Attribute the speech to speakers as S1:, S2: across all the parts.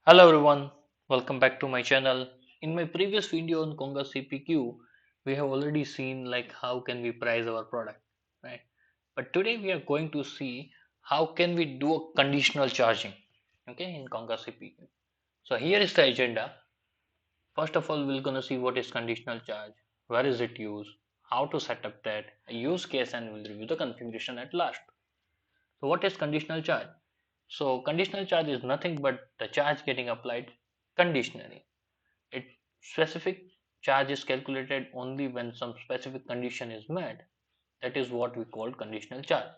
S1: Hello everyone, welcome back to my channel. In my previous video on Conga CPQ, we have already seen like how can we price our product, right? But today we are going to see how can we do a conditional charging, okay, in Conga CPQ. So here is the agenda. First of all, we're gonna see what is conditional charge, where is it used, how to set up that, a use case, and we'll review the configuration at last. So what is conditional charge? So conditional charge is nothing but the charge getting applied conditionally. It specific charge is calculated only when some specific condition is met. That is what we call conditional charge.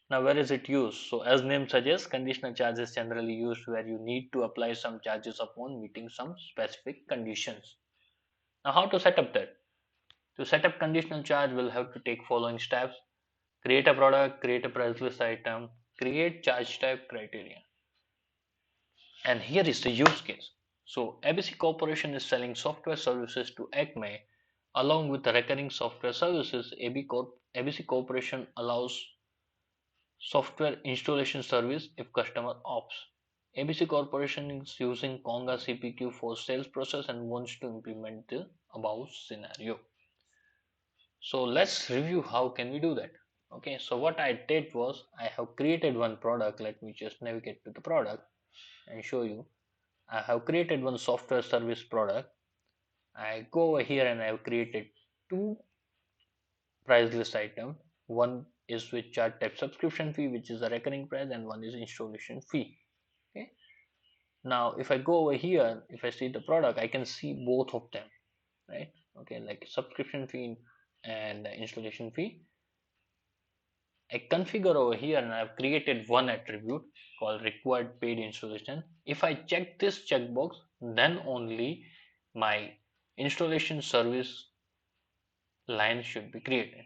S1: Now, where is it used? So, as name suggests, conditional charge is generally used where you need to apply some charges upon meeting some specific conditions. Now, how to set up that? To set up conditional charge, we'll have to take following steps: create a product, create a price list item, create charge type criteria. And here is the use case. So ABC Corporation is selling software services to Acme along with the recurring software services. ABC Corporation allows software installation service if customer opts. ABC Corporation is using Conga CPQ for sales process and wants to implement the above scenario. So let's review how can we do that. Okay, so what I did was I have created one product. Let me just navigate to the product and show you. I have created one software service product. I go over here and I have created two price list item. One is with chart type subscription fee, which is a recurring price, and one is installation fee. Okay. Now, if I go over here, if I see the product, I can see both of them, right? Okay, like subscription fee and installation fee. I configure over here and I've created one attribute called required paid installation. If I check this checkbox, then only my installation service line should be created.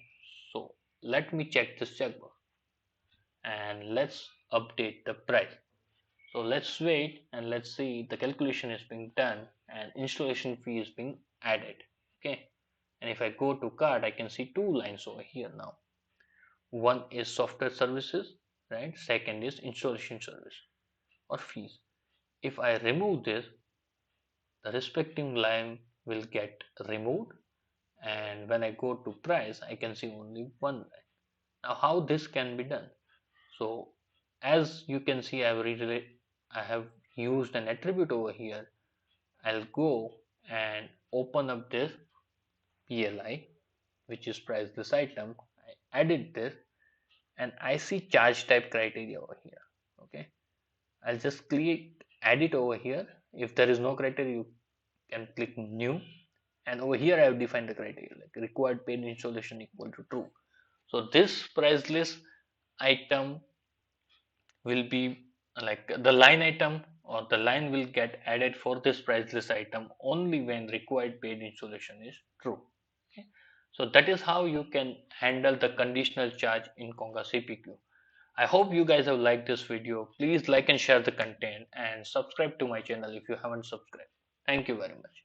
S1: So let me check this checkbox and let's update the price. So let's wait and let's see the calculation is being done and installation fee is being added. Okay. And if I go to cart, I can see two lines over here now. One is software services, right? Second is installation service or fees. If I remove this, the respective line will get removed, and when I go to price, I can see only one line. Now, how this can be done? So, as you can see, I have used an attribute over here. I'll go and open up this PLI, which is price this item. I edit this and I see charge type criteria over here. Okay, I'll just click edit over here. If there is no criteria, you can click new, and over here I have defined the criteria like required paid installation equal to true. So this price list item will be like the line item, or the line will get added for this price list item only when required paid installation is true. Okay. So that is how you can handle the conditional charge in Conga CPQ. I hope you guys have liked this video. Please like and share the content and subscribe to my channel if you haven't subscribed. Thank you very much.